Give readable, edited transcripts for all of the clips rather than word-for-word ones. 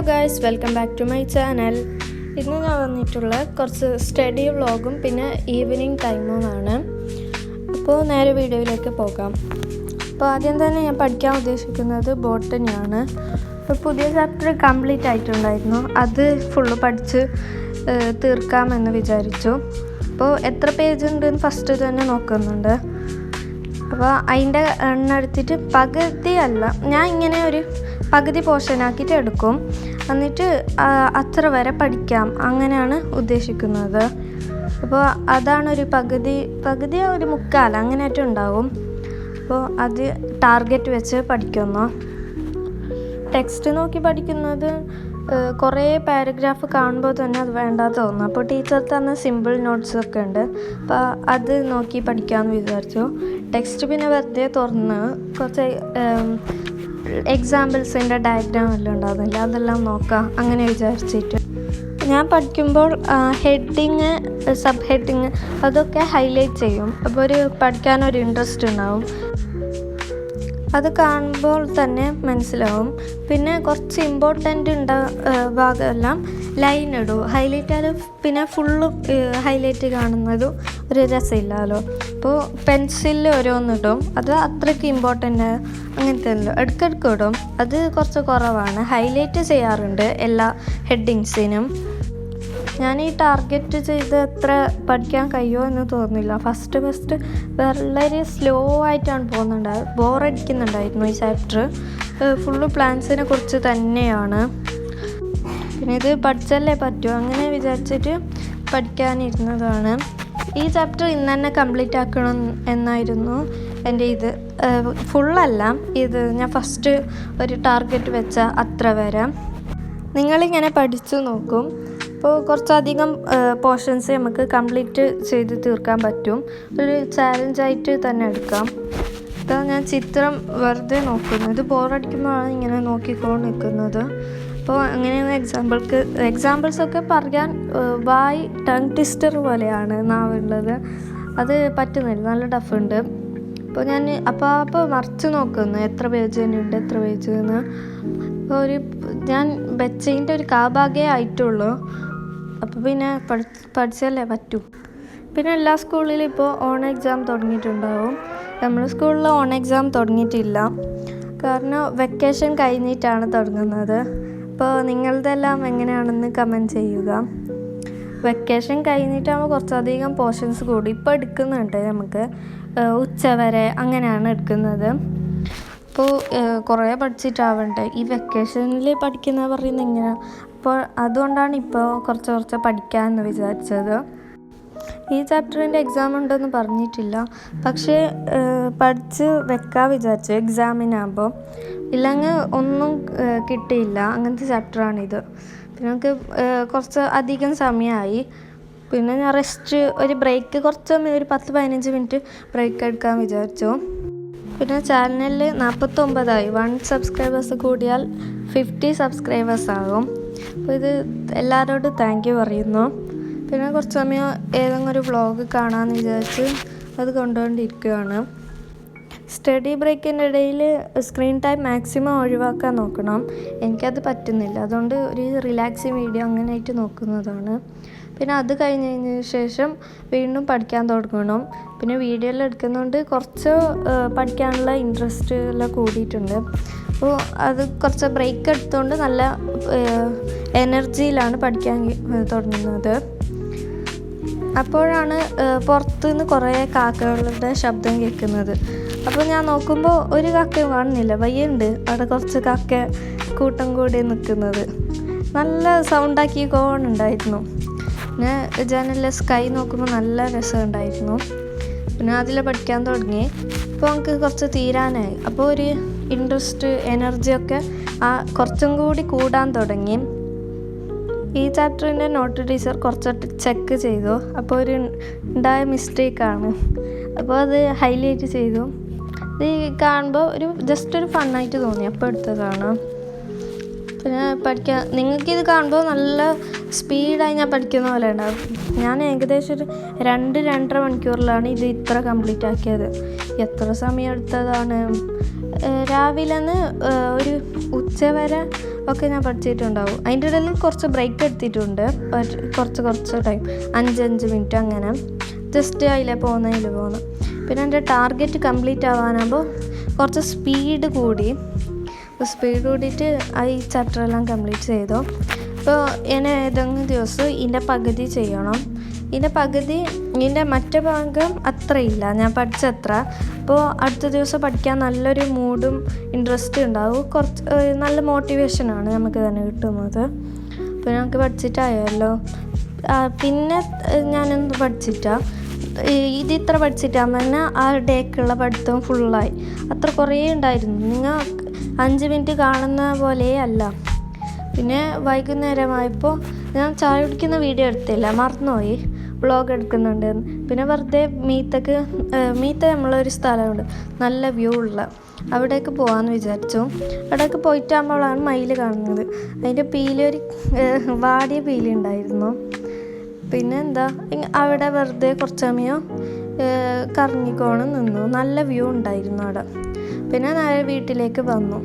Guys, welcome back to my channel. ഇന്ന് ഞാൻ വന്നിട്ടുള്ള കുറച്ച് സ്റ്റഡി വ്ളോഗും പിന്നെ ഈവനിങ് ടൈമുമാണ്. അപ്പോൾ നേരെ വീഡിയോയിലേക്ക് പോകാം. അപ്പോൾ ആദ്യം തന്നെ ഞാൻ പഠിക്കാൻ ഉദ്ദേശിക്കുന്നത് ബോട്ടണിയാണ്. അപ്പോൾ പുതിയ ചാപ്റ്റർ കംപ്ലീറ്റ് ആയിട്ടുണ്ടായിരുന്നു, അത് ഫുള്ള് പഠിച്ച് തീർക്കാമെന്ന് വിചാരിച്ചു. അപ്പോൾ എത്ര പേജ് ഉണ്ടെന്ന് ഫസ്റ്റ് തന്നെ നോക്കുന്നുണ്ട്. അപ്പോൾ അതിൻ്റെ എണ്ണം എടുത്തിട്ട് പകുതിയല്ല, ഞാൻ ഇങ്ങനെ ഒരു പകുതി പോർഷനാക്കിയിട്ട് എടുക്കും, എന്നിട്ട് അത്ര വരെ പഠിക്കാം, അങ്ങനെയാണ് ഉദ്ദേശിക്കുന്നത്. അപ്പോൾ അതാണ് ഒരു പകുതി ഒരു മുക്കാൽ അങ്ങനെയായിട്ട് ഉണ്ടാവും. അപ്പോൾ അത് ടാർഗറ്റ് വെച്ച് പഠിക്കുന്നു. ടെക്സ്റ്റ് നോക്കി പഠിക്കുന്നത് കുറേ പാരഗ്രാഫ് കാണുമ്പോൾ തന്നെ അത് വേണ്ടാന്ന് തോന്നുന്നു. അപ്പോൾ ടീച്ചർ തന്ന സിമ്പിൾ നോട്ട്സൊക്കെ ഉണ്ട്, അപ്പോൾ അത് നോക്കി പഠിക്കാമെന്ന് വിചാരിച്ചു. ടെക്സ്റ്റ് പിന്നെ വെറുതെ തുറന്ന് കുറച്ച് എക്സാമ്പിൾസിൻ്റെ ഡയഗ്രാം എല്ലാം ഉണ്ടാകുന്നില്ല, അതെല്ലാം നോക്കാം അങ്ങനെ വിചാരിച്ചിട്ട്. ഞാൻ പഠിക്കുമ്പോൾ ഹെഡിങ്, സബ് ഹെഡിങ് അതൊക്കെ ഹൈലൈറ്റ് ചെയ്യും. അപ്പോൾ പഠിക്കാനൊരു ഇൻട്രസ്റ്റ് ഉണ്ടാവും, അത് കാണുമ്പോൾ തന്നെ മനസ്സിലാവും. പിന്നെ കുറച്ച് ഇമ്പോർട്ടൻ്റ് ഭാഗമെല്ലാം ലൈൻ ഇടും, ഹൈലൈറ്റ് ആയാലും പിന്നെ ഫുള്ള് ഹൈലൈറ്റ് കാണുന്നതും ഒരു രസമില്ലല്ലോ. അപ്പോൾ പെൻസിലിൽ ഓരോന്നിടും, അത് അത്രയ്ക്ക് ഇമ്പോർട്ടൻ്റ് അങ്ങനത്തെ ഇടയ്ക്കിടയ്ക്ക് ഇടും, അത് കുറച്ച് കുറവാണ്. ഹൈലൈറ്റ് ചെയ്യാറുണ്ട് എല്ലാ ഹെഡിങ്സിനും. ഞാൻ ഈ ടാർഗറ്റ് ചെയ്ത് അത്ര പഠിക്കാൻ കഴിയുമോ എന്ന് തോന്നുന്നില്ല. ഫസ്റ്റ് വളരെ സ്ലോ ആയിട്ടാണ് പോകുന്നുണ്ടായത്, ബോറടിക്കുന്നുണ്ടായിരുന്നു. ഈ ചാപ്റ്റർ ഫുള്ള് പ്ലാൻസിനെ കുറിച്ച് തന്നെയാണ്. പിന്നെ ഇത് പഠിച്ചല്ലേ പറ്റൂ, അങ്ങനെ വിചാരിച്ചിട്ട് പഠിക്കാനിരുന്നതാണ്. ഈ ചാപ്റ്റർ ഇന്ന് തന്നെ കംപ്ലീറ്റ് ആക്കണം എന്നായിരുന്നു എൻ്റെ ഇത്. ഫുള്ളല്ല, ഇത് ഞാൻ ഫസ്റ്റ് ഒരു ടാർഗറ്റ് വെച്ച അത്ര വരെ. നിങ്ങളിങ്ങനെ പഠിച്ചു നോക്കും, അപ്പോൾ കുറച്ചധികം പോർഷൻസ് നമുക്ക് കംപ്ലീറ്റ് ചെയ്ത് തീർക്കാൻ പറ്റും. ഒരു ചാലഞ്ചായിട്ട് തന്നെ എടുക്കാം. ഇതാ ഞാൻ ചിത്രം വെറുതെ നോക്കുന്നത്, ഇത് ബോറടിക്കുമ്പോഴാണ് ഇങ്ങനെ നോക്കിക്കൊണ്ട് നിൽക്കുന്നത്. അപ്പോൾ അങ്ങനെയാണ് എക്സാമ്പിൾസൊക്കെ പറയാൻ വായി ടങ് ട്വിസ്റ്റർ പോലെയാണ് നാവുള്ളത്, അത് പറ്റുന്നില്ല, നല്ല ടഫുണ്ട്. അപ്പോൾ ഞാൻ അപ്പോൾ മറിച്ച് നോക്കുന്നു എത്ര പേജ് തന്നെയുണ്ട്, എത്ര പേജ് എന്ന്. അപ്പോൾ ഞാൻ വെച്ചതിൻ്റെ ഒരു കാഭാഗേ ആയിട്ടുള്ളൂ, അപ്പോൾ പിന്നെ പഠിച്ചല്ലേ പറ്റൂ. പിന്നെ എല്ലാ സ്കൂളിലും ഇപ്പോൾ ഓൺ എക്സാം തുടങ്ങിയിട്ടുണ്ടാവും. നമ്മുടെ സ്കൂളിൽ ഓൺ എക്സാം തുടങ്ങിയിട്ടില്ല, കാരണം വെക്കേഷൻ കഴിഞ്ഞിട്ടാണ് തുടങ്ങുന്നത്. അപ്പോൾ നിങ്ങളുടെല്ലാം എങ്ങനെയാണെന്ന് കമൻറ്റ് ചെയ്യുക. വെക്കേഷൻ കഴിഞ്ഞിട്ടാകുമ്പോൾ കുറച്ചധികം പോർഷൻസ് കൂടി ഇപ്പോൾ എടുക്കുന്നുണ്ട്, നമുക്ക് ഉച്ചവരെ അങ്ങനെയാണ് എടുക്കുന്നത്. അപ്പോൾ കുറേ പഠിച്ചിട്ടാവണ്ടേ, ഈ വെക്കേഷനിൽ പഠിക്കുന്ന പറയുന്നത് എങ്ങനെയാണ്. അപ്പോൾ അതുകൊണ്ടാണ് ഇപ്പോൾ കുറച്ച് പഠിക്കാമെന്ന് വിചാരിച്ചത്. ഈ ചാപ്റ്ററിൻ്റെ എക്സാം ഉണ്ടെന്ന് പറഞ്ഞിട്ടില്ല, പക്ഷേ പഠിച്ച് വെക്കാൻ വിചാരിച്ചു എക്സാമിനാകുമ്പോൾ. ഇല്ലെങ്കിൽ ഒന്നും കിട്ടിയില്ല, അങ്ങനത്തെ ചാപ്റ്ററാണിത്. പിന്നെ നമുക്ക് കുറച്ച് അധികം സമയമായി. പിന്നെ ഞാൻ ഒരു ബ്രേക്ക് കുറച്ച് ഒരു 10-15 മിനിറ്റ് ബ്രേക്ക് എടുക്കാൻ വിചാരിച്ചു. പിന്നെ ചാനലിൽ 49ആയി, 1 സബ്സ്ക്രൈബേഴ്സ് കൂടിയാൽ 50 സബ്സ്ക്രൈബേഴ്സ് ആകും. അപ്പോൾ ഇത് എല്ലാവരോടും താങ്ക് യു പറയുന്നു. പിന്നെ കുറച്ച് സമയം ഏതെങ്കിലും ഒരു വ്ളോഗ് കാണാമെന്ന് വിചാരിച്ച് അത് കൊണ്ടുകൊണ്ടിരിക്കുകയാണ്. സ്റ്റഡി ബ്രേക്കിൻ്റെ ഇടയിൽ സ്ക്രീൻ ടൈം മാക്സിമം ഒഴിവാക്കാൻ നോക്കണം, എനിക്കത് പറ്റുന്നില്ല. അതുകൊണ്ട് ഒരു റിലാക്സിങ് വീഡിയോ അങ്ങനെയായിട്ട് നോക്കുന്നതാണ്. പിന്നെ അത് കഴിഞ്ഞതിന് ശേഷം വീണ്ടും പഠിക്കാൻ തുടങ്ങണം. പിന്നെ വീഡിയോ എല്ലാം എടുക്കുന്നതുകൊണ്ട് കുറച്ച് പഠിക്കാനുള്ള ഇൻട്രസ്റ്റ് എല്ലാം കൂടിയിട്ടുണ്ട്. അപ്പോൾ അത് കുറച്ച് ബ്രേക്ക് എടുത്തുകൊണ്ട് നല്ല എനർജിയിലാണ് പഠിക്കാൻ തുടങ്ങുന്നത്. അപ്പോഴാണ് പുറത്തുനിന്ന് കുറേ കാക്കകളുടെ ശബ്ദം കേൾക്കുന്നത്. അപ്പോൾ ഞാൻ നോക്കുമ്പോൾ ഒരു കാക്കയും കാണുന്നില്ല, വയ്യുണ്ട് അവിടെ കുറച്ച് കാക്ക കൂട്ടം കൂടി നിൽക്കുന്നത്. നല്ല സൗണ്ടാക്കി കോണുണ്ടായിരുന്നു. പിന്നെ ജനലിലെ സ്കൈ നോക്കുമ്പോൾ നല്ല രസമുണ്ടായിരുന്നു. പിന്നെ അതിൽ പഠിക്കാൻ തുടങ്ങി. ഇപ്പോൾ നമുക്ക് കുറച്ച് തീരാനായി, അപ്പോൾ ഒരു ഇൻട്രസ്റ്റ് എനർജിയൊക്കെ കുറച്ചും കൂടി കൂടാൻ തുടങ്ങി. ഈ ചാപ്റ്ററിൻ്റെ നോട്ട് ടീച്ചർ കുറച്ച് ചെക്ക് ചെയ്തു, അപ്പോൾ ഉണ്ടായ മിസ്റ്റേക്കാണ്, അപ്പോൾ അത് ഹൈലൈറ്റ് ചെയ്തു. ഇത് കാണുമ്പോൾ ജസ്റ്റ് ഒരു ഫണ്ണായിട്ട് തോന്നി, അപ്പോൾ എടുത്തതാണ്. പിന്നെ നിങ്ങൾക്കിത് കാണുമ്പോൾ നല്ല സ്പീഡായി ഞാൻ പഠിക്കുന്ന പോലെ ഉണ്ടാകും. ഞാൻ ഏകദേശം ഒരു 2-2.5 മണിക്കൂറിലാണ് ഇത് ഇത്ര കംപ്ലീറ്റ് ആക്കിയത്. എത്ര സമയം എടുത്തതാണ്. രാവിലെ നിന്ന് ഒരു ഉച്ച വരെ ഒക്കെ ഞാൻ പഠിച്ചിട്ടുണ്ടാവും. അതിൻ്റെ ഇടയിൽ കുറച്ച് ബ്രേക്ക് എടുത്തിട്ടുണ്ട്, കുറച്ച് ടൈം 5 മിനിറ്റ് അങ്ങനെ ജസ്റ്റ് അതിലെ പോകുന്നു. പിന്നെ എൻ്റെ ടാർഗറ്റ് കംപ്ലീറ്റ് ആവാനാകുമ്പോൾ കുറച്ച് സ്പീഡ് കൂടിയിട്ട് ഈ ചാപ്റ്ററെല്ലാം കംപ്ലീറ്റ് ചെയ്തു. അപ്പോൾ ഞാൻ ഏതെങ്കിലും ദിവസം ഇതിൻ്റെ പകുതി ചെയ്യണം. ഇതിൻ്റെ മറ്റേ ഭാഗം അത്രയില്ല ഞാൻ പഠിച്ചത്ര. അപ്പോൾ അടുത്ത ദിവസം പഠിക്കാൻ നല്ലൊരു മൂഡും ഇൻട്രസ്റ്റും ഉണ്ടാവും. നല്ല മോട്ടിവേഷനാണ് നമുക്ക് തന്നെ കിട്ടുന്നത്. അപ്പോൾ ഞങ്ങൾക്ക് പഠിച്ചിട്ടായല്ലോ. പിന്നെ ഞാനൊന്ന് ഇത്ര പഠിച്ചിട്ടാകുമ്പോൾ തന്നെ ആ ഡേക്കുള്ള പഠിത്തം ഫുള്ളായി. അത്ര കുറേ ഉണ്ടായിരുന്നു. നിങ്ങൾ 5 മിനിറ്റ് കാണുന്ന പോലേ അല്ല. പിന്നെ വൈകുന്നേരമായപ്പോൾ ഞാൻ ചായ കുടിക്കുന്ന വീഡിയോ എടുത്തില്ല, മറന്നുപോയി. വ്ളോഗ് എടുക്കുന്നുണ്ട്. പിന്നെ വെറുതെ മീത്ത നമ്മളൊരു സ്ഥലമുണ്ട് നല്ല വ്യൂ ഉള്ള, അവിടേക്ക് പോകാമെന്ന് വിചാരിച്ചു. അവിടേക്ക് പോയിട്ടാകുമ്പോഴാണ് മയിൽ കാണുന്നത്. അതിൻ്റെ ഒരു വാടിയ പീലി ഉണ്ടായിരുന്നു. പിന്നെ അവിടെ വെറുതെ കുറച്ച് സമയം കറങ്ങിക്കോണം നിന്നു. നല്ല വ്യൂ ഉണ്ടായിരുന്നു അവിടെ. പിന്നെ നേരെ വീട്ടിലേക്ക് വന്നു.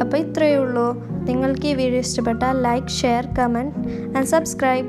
അപ്പോൾ ഇത്രയേ ഉള്ളൂ. നിങ്ങൾക്ക് ഈ വീഡിയോ ഇഷ്ടപ്പെട്ടാൽ like, share, comment and subscribe.